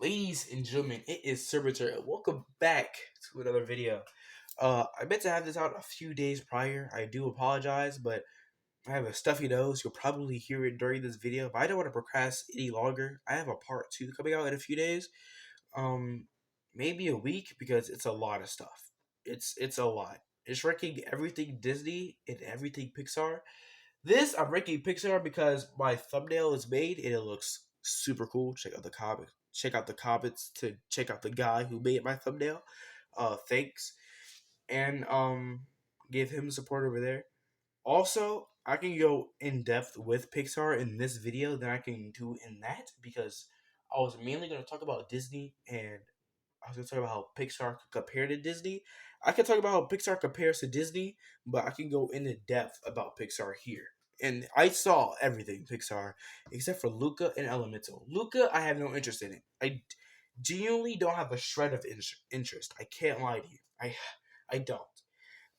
Ladies and gentlemen, it is Servitor, and welcome back to another video. I meant to have this out a few days prior. I do apologize, but I have a stuffy nose. You'll probably hear it during this video, but I don't want to procrastinate any longer. I have a part 2 coming out in a few days. Um, Maybe a week because it's a lot of stuff. It's a lot. It's ranking everything Disney and everything Pixar. This I'm ranking Pixar because my thumbnail is made and it looks super cool. Check out the comments. Check out the comments to check out the guy who made my thumbnail. Thanks. And give him support over there. Also, I can go in depth with Pixar in this video than I can do in that because I was mainly going to talk about Disney and I was going to talk about how Pixar could compare to Disney. I can talk about how Pixar compares to Disney, but I can go into depth about Pixar here. And I saw everything Pixar except for Luca and Elemental. Luca, I have no interest in it. I genuinely don't have a shred of interest. I can't lie to you. I don't.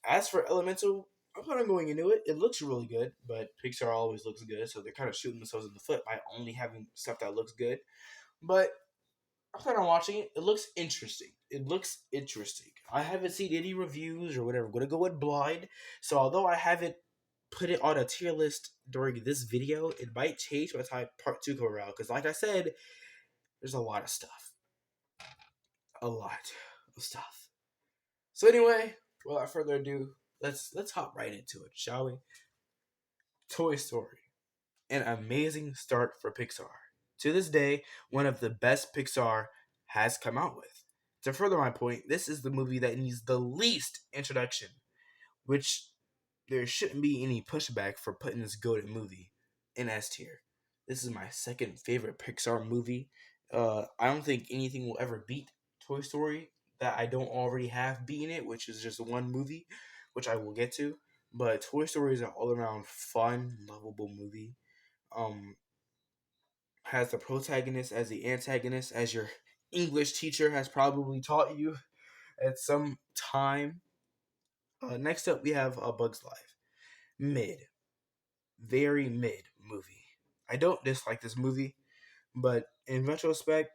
As for Elemental, I'm kind of going into it. It looks really good, but Pixar always looks good, so they're kind of shooting themselves in the foot by only having stuff that looks good. But I'm kind of watching it. It looks interesting. It looks interesting. I haven't seen any reviews or whatever. I'm gonna go in blind. So although I haven't put it on a tier list during this video, it might change by the time part 2 comes around. Because like I said, there's a lot of stuff. A lot of stuff. So anyway, without further ado, let's hop right into it, shall we? Toy Story. An amazing start for Pixar. To this day, one of the best Pixar has come out with. To further my point, this is the movie that needs the least introduction, which there shouldn't be any pushback for putting this goated movie in S tier. This is my second favorite Pixar movie. I don't think anything will ever beat Toy Story that I don't already have beaten it, which is just one movie, which I will get to. But Toy Story is an all-around fun, lovable movie. Has the protagonist as the antagonist, as your English teacher has probably taught you at some time. Next up, we have A Bug's Life. Mid. Very mid movie. I don't dislike this movie, but in retrospect,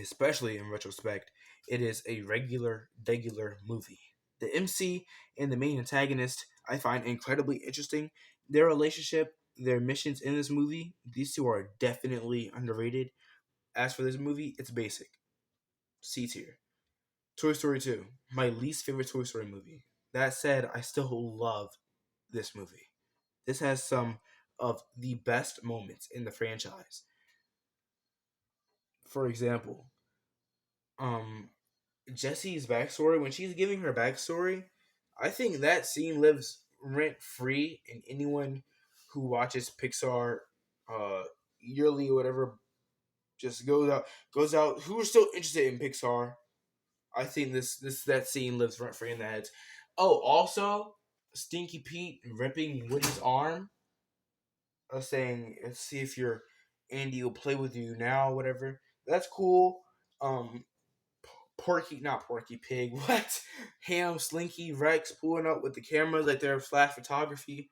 especially in retrospect, it is a regular movie. The MC and the main antagonist I find incredibly interesting. Their relationship, their missions in this movie, these two are definitely underrated. As for this movie, it's basic. C tier. Toy Story 2, my least favorite Toy Story movie. That said, I still love this movie. This has some of the best moments in the franchise. For example, um, Jessie's backstory, when she's giving her backstory, I think that scene lives rent free in anyone who watches Pixar yearly or whatever. Just goes out. Who's still interested in Pixar? I think that scene lives rent free in their heads. Oh, also, Stinky Pete ripping Woody's arm, saying, "Let's see if your Andy will play with you now, whatever." That's cool. Um, not Porky Pig. What? Ham, Slinky, Rex pulling up with the cameras like they're flash photography.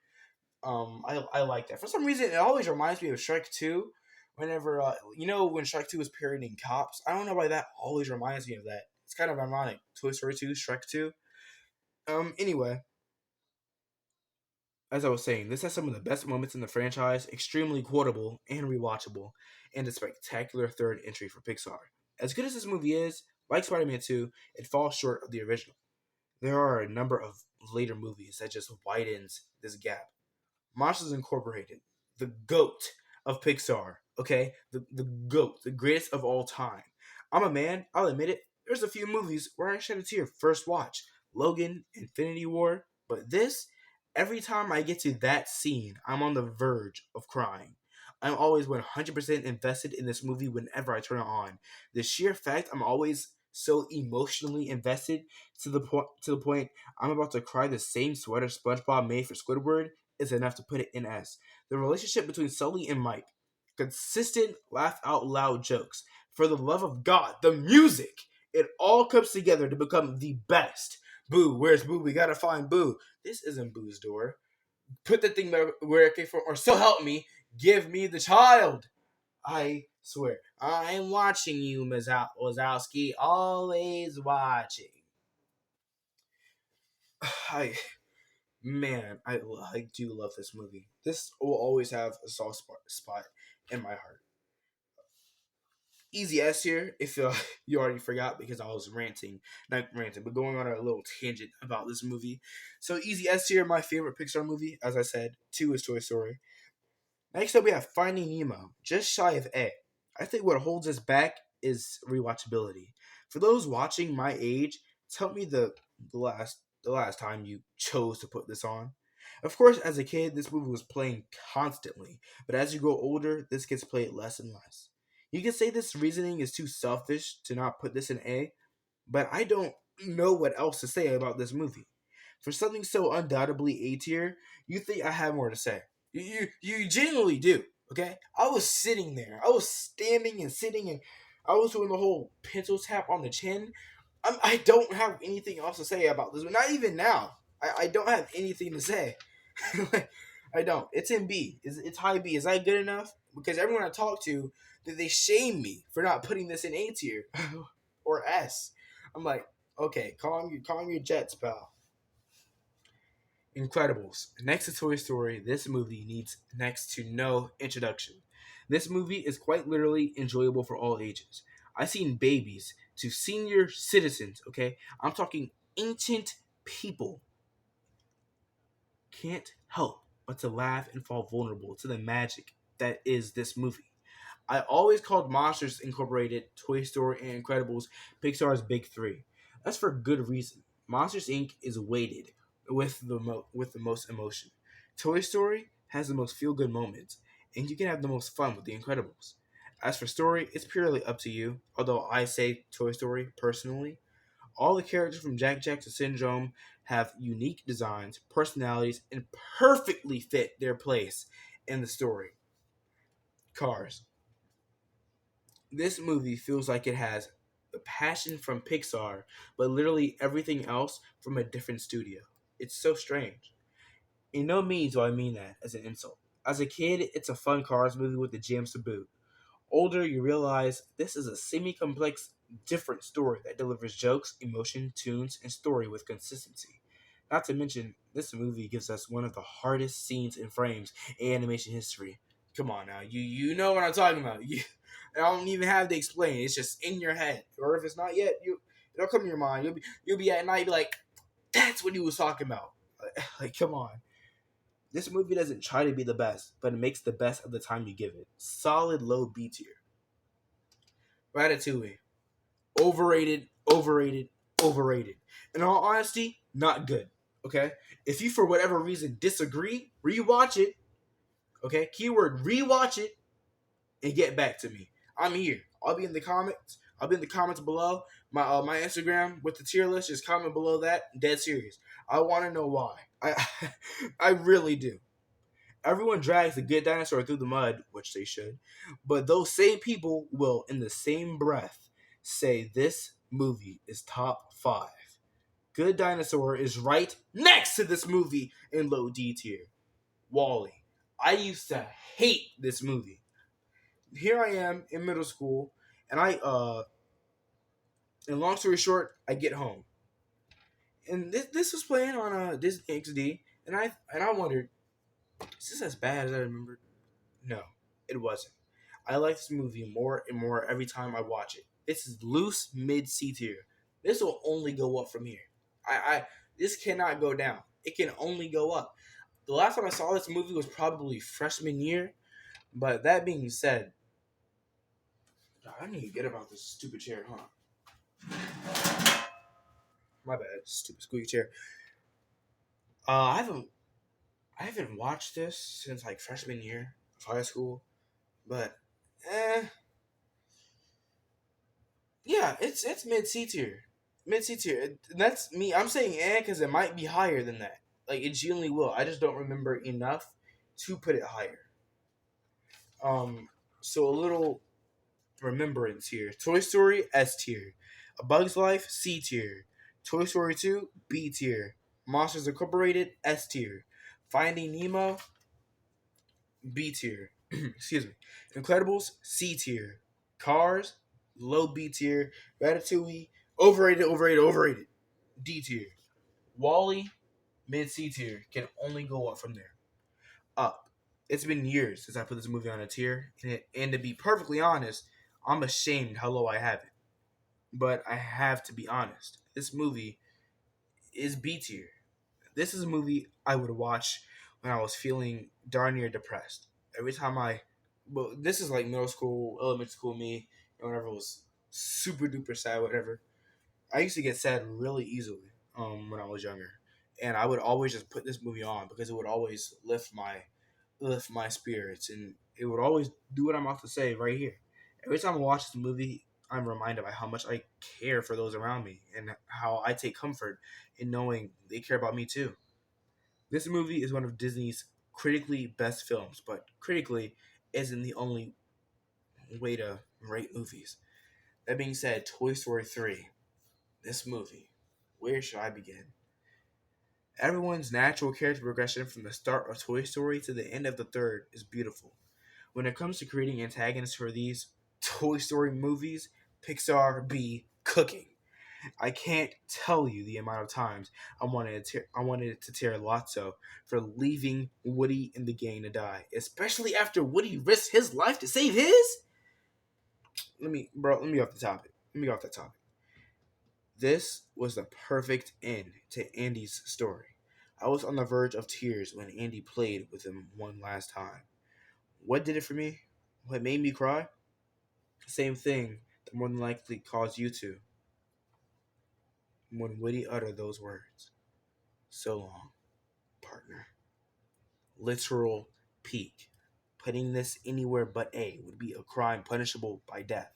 I like that. For some reason, it always reminds me of Shrek 2. Whenever when Shrek 2 was parodying cops, I don't know why that always reminds me of that. It's kind of ironic. Toy Story 2, Shrek 2. Anyway, as I was saying, this has some of the best moments in the franchise, extremely quotable and rewatchable, and a spectacular third entry for Pixar. As good as this movie is, like Spider-Man 2, it falls short of the original. There are a number of later movies that just widens this gap. Monsters Incorporated, the GOAT of Pixar, okay? The GOAT, the greatest of all time. I'm a man, I'll admit it, there's a few movies where I shed a tear first watch. Logan, Infinity War, but this, every time I get to that scene, I'm on the verge of crying. I'm always 100% invested in this movie whenever I turn it on. The sheer fact I'm always so emotionally invested to the point I'm about to cry the same sweater SpongeBob made for Squidward is enough to put it in S. The relationship between Sully and Mike, consistent laugh out loud jokes. For the love of God, the music, it all comes together to become the best. Boo, where's Boo? We gotta find Boo. This isn't Boo's door. Put the thing where it came from, or so help me, give me the child. I Swear, I'm watching you, Wazowski. Always watching. I I do love this movie. This will always have a soft spot in my heart. Easy S here, if you already forgot because I was not ranting, but going on a little tangent about this movie. So Easy S here, my favorite Pixar movie. As I said, two is Toy Story. Next up, we have Finding Nemo, just shy of A. I think what holds us back is rewatchability. For those watching my age, tell me the last time you chose to put this on. Of course, as a kid, this movie was playing constantly, but as you grow older, this gets played less and less. You can say this reasoning is too selfish to not put this in A, but I don't know what else to say about this movie. For something so undoubtedly A tier, you think I have more to say. You genuinely do. Okay, I was sitting there. I was standing and sitting, and I was doing the whole pencil tap on the chin. I don't have anything else to say about this. Not even now. I don't have anything to say. I don't. It's in B. It's high B. Is that good enough? Because everyone I talk to, they shame me for not putting this in A tier or S. I'm like, okay, calm your jets, pal. Incredibles. Next to Toy Story, this movie needs next to no introduction. This movie is quite literally enjoyable for all ages. I've seen babies to senior citizens, okay? I'm talking ancient people can't help but to laugh and fall vulnerable to the magic that is this movie. I always called Monsters Incorporated, Toy Story, and Incredibles Pixar's big three. That's for good reason. Monsters Inc. is weighted with the most emotion. Toy Story has the most feel good moments, and you can have the most fun with The Incredibles. As for story, it's purely up to you. Although I say Toy Story personally, all the characters from Jack Jack to Syndrome have unique designs, personalities, and perfectly fit their place in the story. Cars. This movie feels like it has the passion from Pixar, but literally everything else from a different studio. It's so strange. In no means do I mean that as an insult. As a kid, it's a fun Cars movie with the jams to boot. Older, you realize this is a semi complex, different story that delivers jokes, emotion, tunes, and story with consistency. Not to mention, this movie gives us one of the hardest scenes and frames in animation history. Come on now, you know what I'm talking about. I don't even have to explain. It's just in your head, or if it's not yet, it'll come to your mind. You'll be at night, be like, that's what he was talking about. Like, come on. This movie doesn't try to be the best, but it makes the best of the time you give it. Solid low B tier. Ratatouille. Overrated, overrated, overrated. In all honesty, not good. Okay? If you, for whatever reason, disagree, rewatch it. Okay? Keyword rewatch it and get back to me. I'm here. I'll be in the comments. I'll be in the comments below. My Instagram with the tier list. Just comment below that. Dead serious. I want to know why. I really do. Everyone drags the good dinosaur through the mud, which they should, but those same people will, in the same breath, say this movie is top 5. Good Dinosaur is right next to this movie in low D tier. Wally. I used to hate this movie. Here I am in middle school, and and long story short, I get home. And this was playing on Disney XD, and I wondered, is this as bad as I remembered? No, it wasn't. I like this movie more and more every time I watch it. This is loose mid C tier. This will only go up from here. I this cannot go down. It can only go up. The last time I saw this movie was probably freshman year. But that being said, I need to get about this stupid chair, huh? My bad, stupid squeaky chair. I haven't watched this since like freshman year of high school, but eh, yeah, it's mid C tier, mid C tier. That's me. I'm saying because it might be higher than that. Like it genuinely will. I just don't remember enough to put it higher. So a little remembrance here. Toy Story S tier, A Bug's Life C tier, Toy Story 2 B tier, Monsters Incorporated S tier, Finding Nemo B tier, Excuse me. Incredibles, C tier. Cars, low B tier. Ratatouille, overrated, overrated, overrated. D tier. Wally, mid C tier. Can only go up from there. Up. It's been years since I put this movie on a tier, and to be perfectly honest, I'm ashamed how low I have it. But I have to be honest. This movie is B tier. This is a movie I would watch when I was feeling darn near depressed. Every time well, this is like middle school, elementary school me, and whenever it was super duper sad, whatever. I used to get sad really easily when I was younger, and I would always just put this movie on because it would always lift my spirits, and it would always do what I'm about to say right here. Every time I watch this movie, I'm reminded by how much I care for those around me and how I take comfort in knowing they care about me too. This movie is one of Disney's critically best films, but critically isn't the only way to rate movies. That being said, Toy Story 3, this movie, where should I begin? Everyone's natural character progression from the start of Toy Story to the end of the third is beautiful. When it comes to creating antagonists for these Toy Story movies, Pixar be cooking. I can't tell you the amount of times I wanted to tear Lotso for leaving Woody and the gang to die, especially after Woody risked his life to save his. Let me off the topic. Let me go off that topic. This was the perfect end to Andy's story. I was on the verge of tears when Andy played with him one last time. What did it for me? What made me cry? Same thing that more than likely caused you to when Woody uttered those words. So long, partner. Literal peak. Putting this anywhere but A would be a crime punishable by death.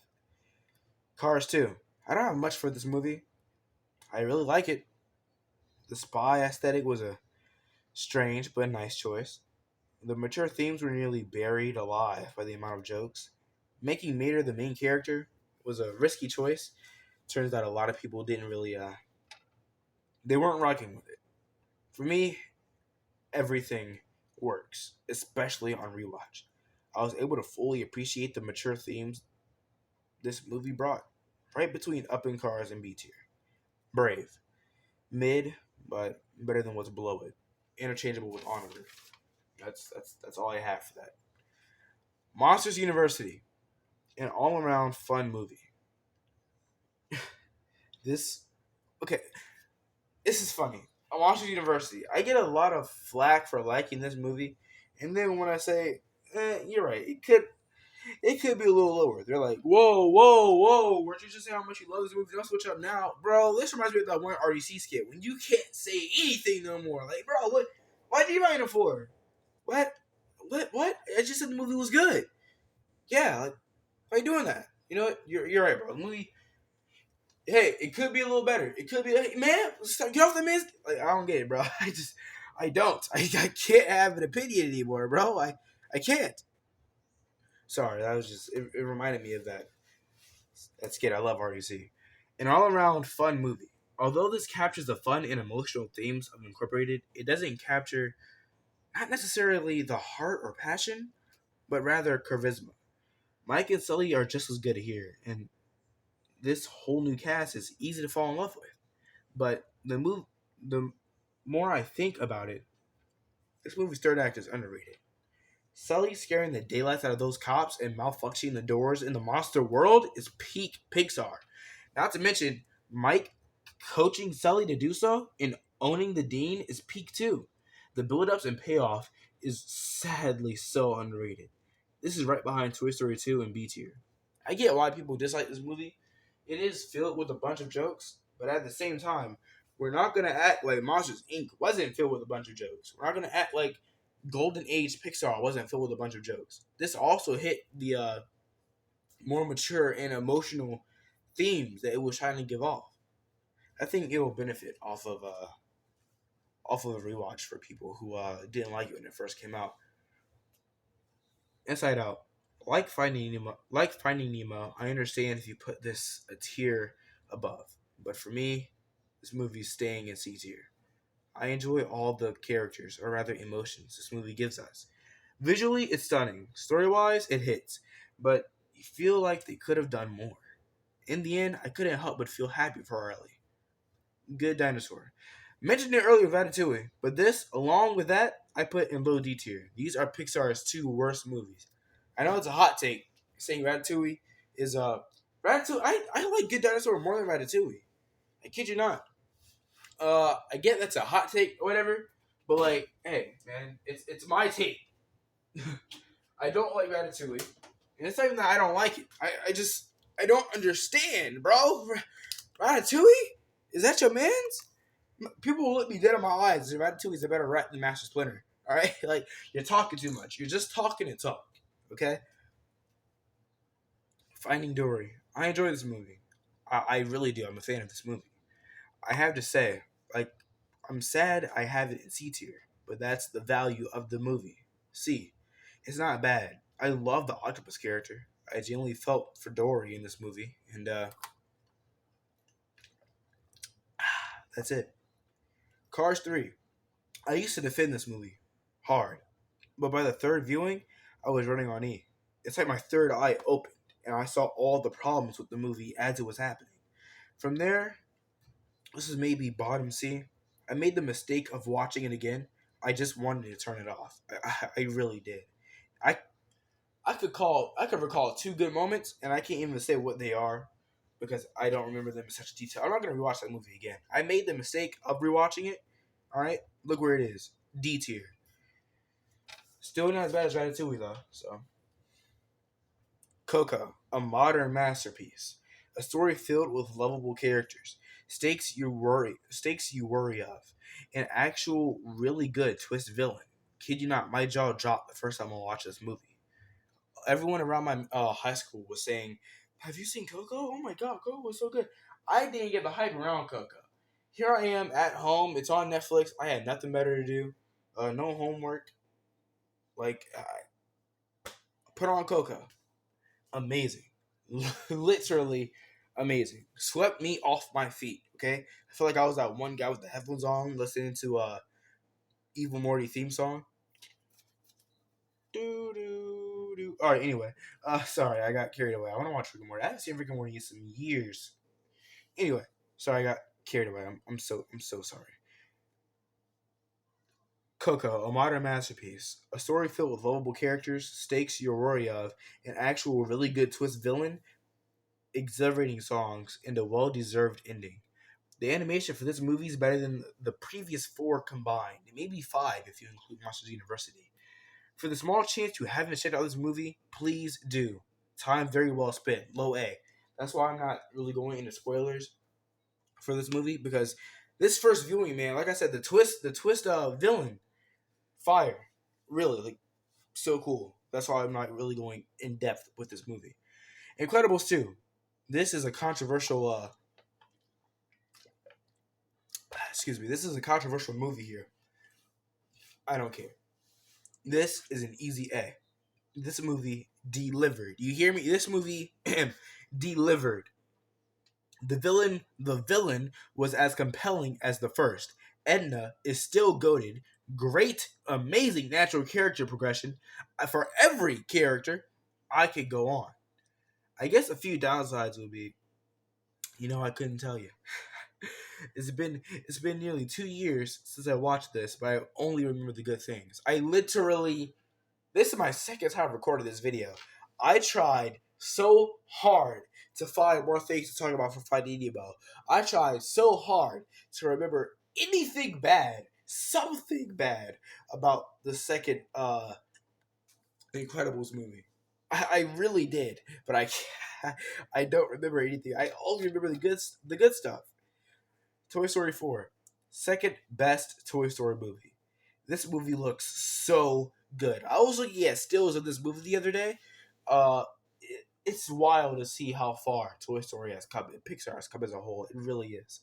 Cars 2. I don't have much for this movie. I really like it. The spy aesthetic was a strange but nice choice. The mature themes were nearly buried alive by the amount of jokes. Making Mater the main character was a risky choice. Turns out a lot of people didn't really, they weren't rocking with it. For me, everything works, especially on rewatch. I was able to fully appreciate the mature themes this movie brought, right between Up in Cars and B tier. Brave, mid, but better than what's below it. Interchangeable with Onward. That's all I have for that. Monsters University, an all around fun movie. This okay, this is funny. Monsters University. I get a lot of flack for liking this movie, and then when I say, you're right, it could be a little lower. They're like, whoa, whoa, whoa, weren't you just saying how much you love this movie? Don't switch up now, bro. This reminds me of that one RDC skit when you can't say anything no more. Like, bro, what? Why did you write it for? What? What? I just said the movie was good. Yeah, like, why are you doing that? You know what? You're right, bro. The movie. Hey, it could be a little better. It could be, hey, man, stop, get off the man. Like, I don't get it, bro. I don't. I can't have an opinion anymore, bro. I can't. Sorry, that was just, it reminded me of that skit. I love RDC. An all around fun movie. Although this captures the fun and emotional themes of Incorporated, it doesn't capture not necessarily the heart or passion, but rather charisma. Mike and Sully are just as good here, and this whole new cast is easy to fall in love with. But the more I think about it, this movie's third act is underrated. Sully scaring the daylights out of those cops and malfunctioning the doors in the monster world is peak Pixar. Not to mention, Mike coaching Sully to do so and owning the Dean is peak too. The build-ups and payoff is sadly so underrated. This is right behind Toy Story 2 and B tier. I get why people dislike this movie. It is filled with a bunch of jokes, but at the same time, we're not gonna act like Monsters Inc. wasn't filled with a bunch of jokes. We're not gonna act like Golden Age Pixar wasn't filled with a bunch of jokes. This also hit the more mature and emotional themes that it was trying to give off. I think it will benefit off of a rewatch for people who didn't like it when it first came out. Inside Out, like Finding Nemo, I understand if you put this a tier above, but for me, this movie's staying in C tier. I enjoy all the characters, or rather emotions, this movie gives us. Visually, it's stunning. Story wise, it hits. But you feel like they could have done more. In the end, I couldn't help but feel happy for Riley. Good dinosaur. Mentioned it earlier, Ratatouille, but this, along with that, I put in low D tier. These are Pixar's two worst movies. I know it's a hot take saying Ratatouille is Ratatouille. I like Good Dinosaur more than Ratatouille. I kid you not. I get that's a hot take or whatever, but like, hey man, it's my take. I don't like Ratatouille, and it's not even that I don't like it. I don't understand, bro. Ratatouille? Is that your man's? People will look me dead in my eyes. Ratatouille is a better rat than Master Splinter. All right, like you're talking too much. You're just talking and talk. Okay. Finding Dory. I enjoy this movie. I really do. I'm a fan of this movie. I have to say, like, I'm sad I have it in C tier, but that's the value of the movie. C. It's not bad. I love the octopus character. I genuinely felt for Dory in this movie, and that's it. Cars 3. I used to defend this movie hard, but by the third viewing, I was running on E. It's like my third eye opened, and I saw all the problems with the movie as it was happening. From there, this is maybe bottom C. I made the mistake of watching it again. I just wanted to turn it off. I really did. I I could recall two good moments, and I can't even say what they are because I don't remember them in such detail. I'm not gonna rewatch that movie again. I made the mistake of rewatching it. All right, look where it is. D tier. Still not as bad as Ratatouille though. So, Coco, a modern masterpiece, a story filled with lovable characters, stakes you worry of, an actual really good twist villain. Kid you not, my jaw dropped the first time I watched this movie. Everyone around my high school was saying, "Have you seen Coco? Oh my god, Coco was so good." I didn't get the hype around Coco. Here I am at home. It's on Netflix. I had nothing better to do. No homework. Like, put on Coco. Amazing. Literally amazing. Swept me off my feet. Okay, I feel like I was that one guy with the headphones on listening to Evil Morty theme song. Do do do. All right. Anyway, sorry, I got carried away. I want to watch Rick and Morty. I haven't seen Rick and Morty in some years. Anyway, sorry, I got carried away. I'm so sorry. Coco, a modern masterpiece, a story filled with lovable characters, stakes you're worthy of, an actual really good twist villain, exhilarating songs, and a well-deserved ending. The animation for this movie is better than the previous four combined, maybe five if you include Monsters University. For the small chance you haven't checked out this movie, please do. Time very well spent. Low A. That's why I'm not really going into spoilers for this movie because this first viewing, man, like I said, the twist villain, fire, really, like so cool. That's why I'm not really going in depth with this movie. Incredibles 2. This is a controversial. Excuse me. This is a controversial movie here. I don't care. This is an easy A. This movie delivered. You hear me? This movie delivered. The villain was as compelling as the first. Edna is still goated. Great, amazing natural character progression for every character. I could go on. I guess a few downsides would be, I couldn't tell you. It's been nearly 2 years since I watched this, but I only remember the good things. This is my second time recording this video. I tried so hard to find more things to talk about for Finding Nemo. I tried so hard to remember anything bad, something bad about the second Incredibles movie. I really did, but I don't remember anything. I only remember the good stuff. Toy Story 4, second best Toy Story movie. This movie looks so good. I was looking at stills of this movie the other day. It's wild to see how far Toy Story has come and Pixar has come as a whole. It really is.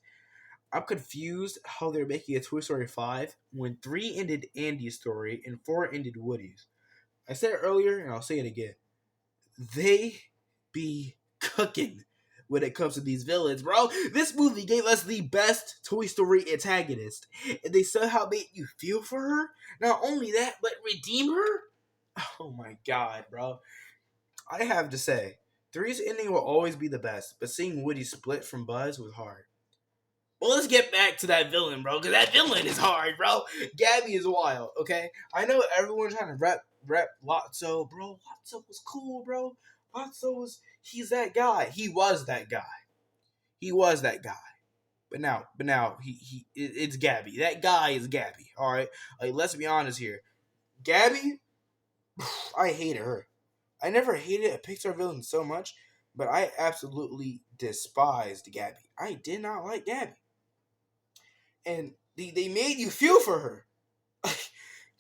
I'm confused how they're making a Toy Story 5 when 3 ended Andy's story and 4 ended Woody's. I said it earlier and I'll say it again. They be cooking when it comes to these villains, bro. This movie gave us the best Toy Story antagonist, and they somehow made you feel for her. Not only that, but redeem her. Oh my god, bro. I have to say, three's ending will always be the best, but seeing Woody split from Buzz was hard. Well, let's get back to that villain, bro, because that villain is hard, bro. Gabby is wild, okay? I know everyone's trying to rep Lotso, bro. Lotso was cool, bro. He's that guy. He was that guy. He was that guy. But now it's Gabby. That guy is Gabby. All right, like let's be honest here. Gabby, I hated her. I never hated a Pixar villain so much, but I absolutely despised Gabby. I did not like Gabby, and they made you feel for her.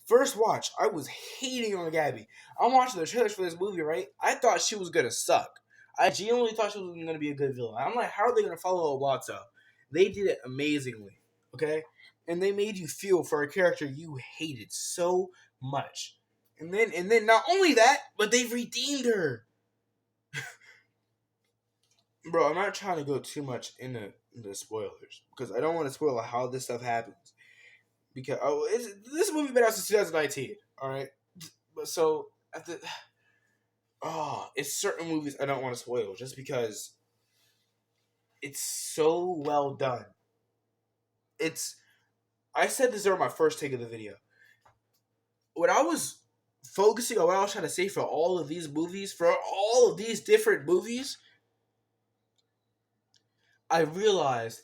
First watch, I was hating on Gabby. I'm watching the trailers for this movie, right? I thought she was gonna suck. I genuinely thought she was gonna be a good villain. I'm like, how are they gonna follow Lotso? They did it amazingly, okay? And they made you feel for a character you hated so much. And then not only that, but they've redeemed her. Bro, I'm not trying to go too much into spoilers because I don't want to spoil how this stuff happens. Because this movie been out since 2019. All right, but so at the it's certain movies I don't want to spoil just because it's so well done. It's I said this during my first take of the video. When I was focusing on what I was trying to say for all of these movies, for all of these different movies, I realized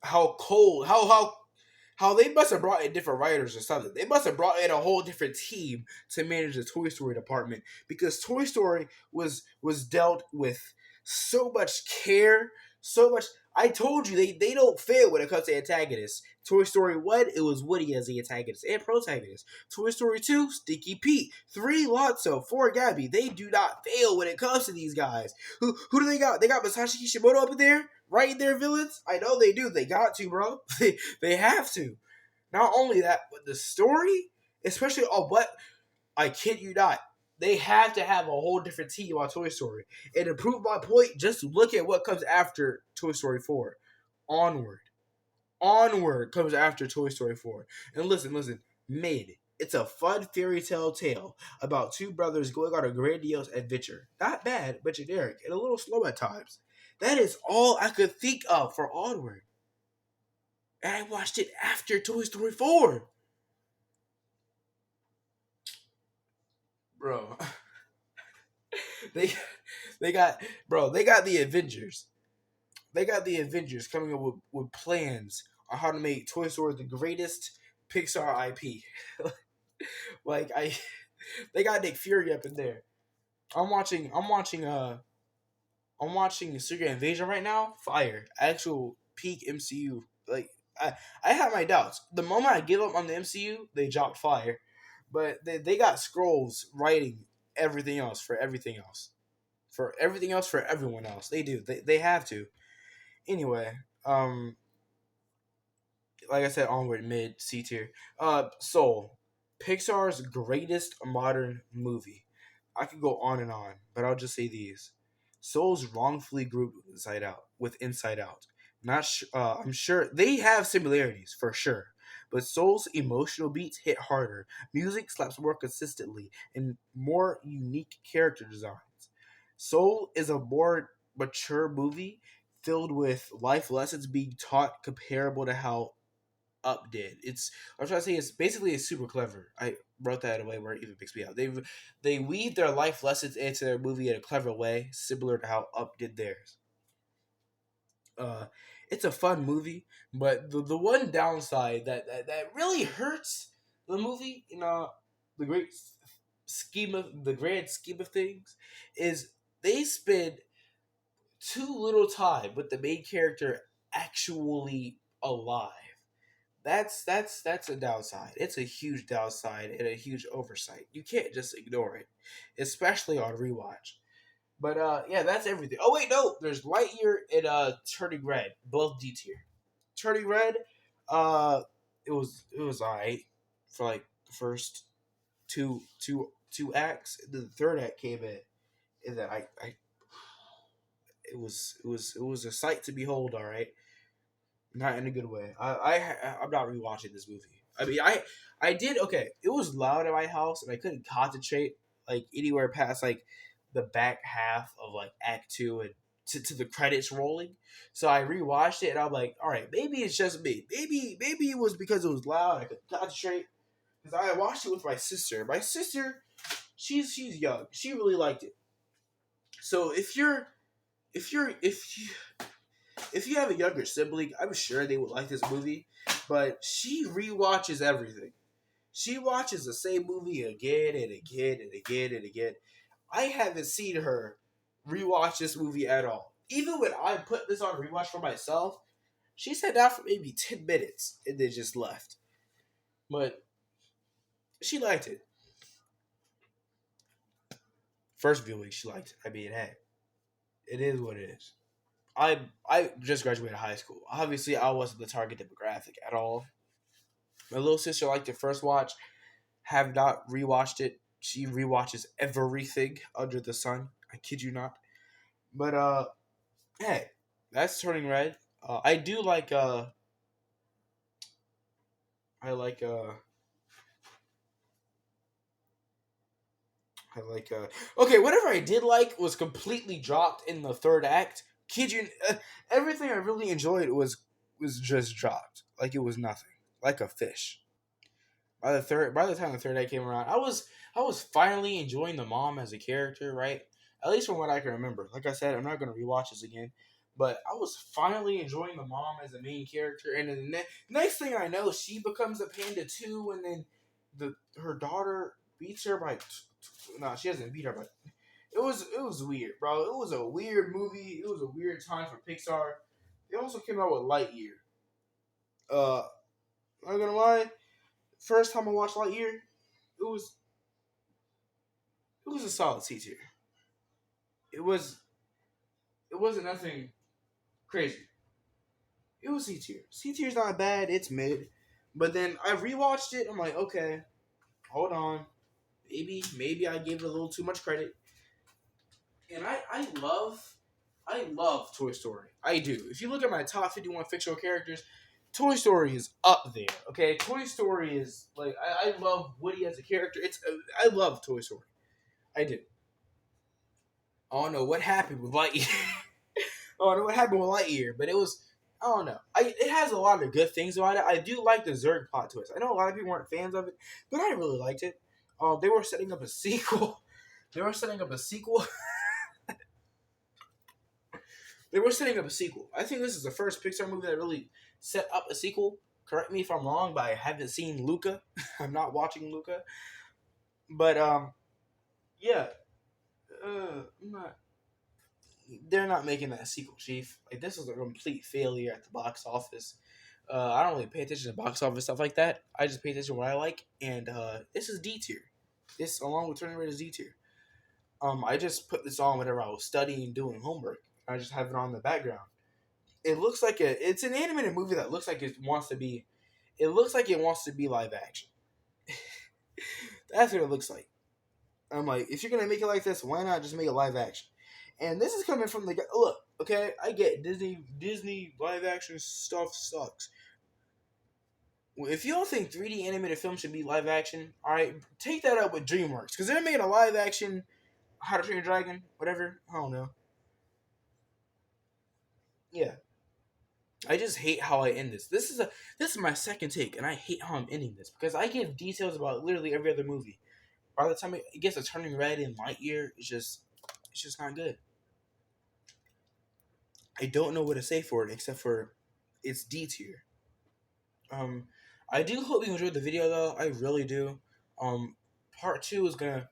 how cold, how they must have brought in different writers or something. They must have brought in a whole different team to manage the Toy Story department because Toy Story was dealt with so much care, so much. I told you they don't fail when it comes to antagonists. Toy Story 1, it was Woody as the antagonist and protagonist. Toy Story 2, Sticky Pete. 3, Lotso. 4, Gabby. They do not fail when it comes to these guys. Who do they got? They got Masashi Kishimoto up in there? Writing their villains? I know they do. They got to, bro. They have to. Not only that, but the story, especially on what I kid you not, they have to have a whole different team on Toy Story. And to prove my point, just look at what comes after Toy Story 4. Onward. Onward comes after Toy Story 4. And listen, Mid. It's a fun fairy tale about two brothers going on a grandiose adventure. Not bad, but generic and a little slow at times. That is all I could think of for Onward. And I watched it after Toy Story 4. Bro. they they got they got the Avengers. They got the Avengers coming up with plans on how to make Toy Story the greatest Pixar IP. like I they got Nick Fury up in there. I'm watching Secret Invasion right now. Fire. Actual peak MCU. Like I have my doubts. The moment I give up on the MCU, they dropped fire. But they got scrolls writing everything else for everything else. For everything else for everyone else. They do. They have to. Anyway, like I said, Onward, mid, C tier. Soul. Pixar's greatest modern movie. I could go on and on, but I'll just say these. Soul's wrongfully grouped with Inside Out. I'm sure they have similarities for sure, but Soul's emotional beats hit harder. Music slaps more consistently and more unique character designs. Soul is a more mature movie filled with life lessons being taught comparable to how Up did. I'm trying to say it's super clever. I wrote that in a way where it even picks me up. They weave their life lessons into their movie in a clever way, similar to how Up did theirs. Uh, it's a fun movie, but the one downside that really hurts the movie in the great the grand scheme of things is they spend too little time with the main character actually alive. That's a downside. It's a huge downside and a huge oversight. You can't just ignore it, especially on rewatch. But yeah, that's everything. Oh wait, no, there's Lightyear and Turning Red, both D tier. Turning Red, uh, it was alright for like the first two acts. The third act came in, and then I it was a sight to behold. All right, not in a good way. I'm not rewatching this movie. I mean, I did okay. It was loud at my house, and I couldn't concentrate like anywhere past like the back half of like Act Two and to the credits rolling. So I rewatched it, and I'm like, all right, maybe it's just me. Maybe it was because it was loud. I could concentrate because I watched it with my sister. My sister, she's young. She really liked it. So if you have a younger sibling, I'm sure they would like this movie. But she rewatches everything. She watches the same movie again and again and again and again. I haven't seen her rewatch this movie at all. Even when I put this on rewatch for myself, she sat down for maybe 10 minutes and then just left. But she liked it. First viewing, she liked it. I mean, hey, it is what it is. I just graduated high school. Obviously, I wasn't the target demographic at all. My little sister liked it first watch. Have not rewatched it. She rewatches everything under the sun. I kid you not. But hey, that's Turning Red. I do like I like I like okay, whatever I did like was completely dropped in the third act. Kid you, everything I really enjoyed was just dropped. Like it was nothing. Like a fish. By the time the third act came around, I was finally enjoying the mom as a character, right? At least from what I can remember. Like I said, I'm not gonna rewatch this again, but I was finally enjoying the mom as a main character. And then the next thing I know, she becomes a panda too, and then her daughter beats her by. No, she doesn't beat her, but it was weird, bro. It was a weird movie. It was a weird time for Pixar. They also came out with Lightyear. I'm not gonna lie. First time I watched Lightyear, it was it was a solid C tier. It was it wasn't nothing crazy. It was C tier. C tier's not bad. It's mid. But then I rewatched it. I'm like, okay, hold on. Maybe I gave it a little too much credit. And I love Toy Story. I do. If you look at my top 51 fictional characters, Toy Story is up there. Okay, Toy Story is like I love Woody as a character. I love Toy Story. I do. I don't know what happened with Lightyear. I don't know what happened with Lightyear, but it was I don't know. It has a lot of good things about it. I do like the Zurg plot twist. I know a lot of people weren't fans of it, but I really liked it. They were setting up a sequel. They were setting up a sequel. They were setting up a sequel. I think this is the first Pixar movie that really set up a sequel. Correct me if I'm wrong, but I haven't seen Luca. I'm not watching Luca. But yeah, I'm not. They're not making that sequel, Chief. Like this is a complete failure at the box office. I don't really pay attention to box office stuff like that. I just pay attention to what I like, and this is D tier. This along with Turning Red is D tier. I just put this on whenever I was studying, doing homework. I just have it on in the background. It looks like it's an animated movie that looks like it wants to be. It looks like it wants to be live action. That's what it looks like. I'm like, if you're gonna make it like this, why not just make it live action? And this is coming from the guy. Look, okay, I get Disney live action stuff sucks. If you don't think 3D animated film should be live action, all right, take that up with DreamWorks because they're making a live action How to Train Your Dragon, whatever. I don't know. Yeah, I just hate how I end this. This is my second take, and I hate how I'm ending this because I give details about literally every other movie. By the time it gets to Turning Red and Lightyear, it's just not good. I don't know what to say for it except for it's D tier. Um, I do hope you enjoyed the video though. I really do. Part two is gonna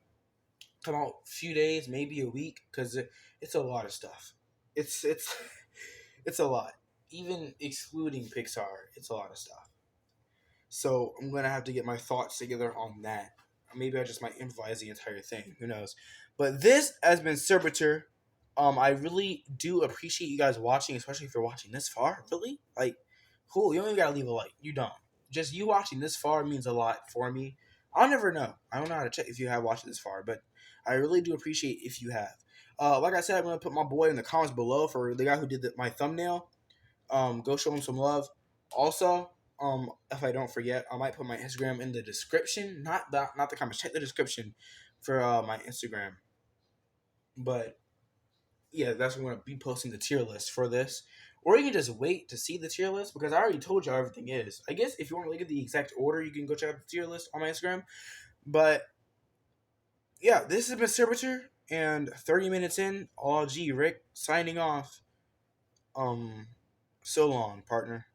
come out a few days, maybe a week, because it's a lot of stuff. It's it's a lot. Even excluding Pixar, it's a lot of stuff. So I'm gonna have to get my thoughts together on that. Maybe I just might improvise the entire thing. Who knows? But this has been Servitor. I really do appreciate you guys watching, especially if you're watching this far. Really, like, cool. You don't even gotta leave a like. You don't. Just you watching this far means a lot for me. I'll never know. I don't know how to check if you have watched it this far, but I really do appreciate if you have. Like I said, I'm gonna put my boy in the comments below for the guy who did my thumbnail. Go show him some love. Also, If I don't forget, I might put my Instagram in the description. Not the comments. Check the description for my Instagram. But yeah, that's when I'm gonna be posting the tier list for this. Or you can just wait to see the tier list because I already told you how everything is. I guess if you want to look at the exact order, you can go check out the tier list on my Instagram. But yeah, this has been Servitor, and 30 minutes in, all G Rick signing off. So long, partner.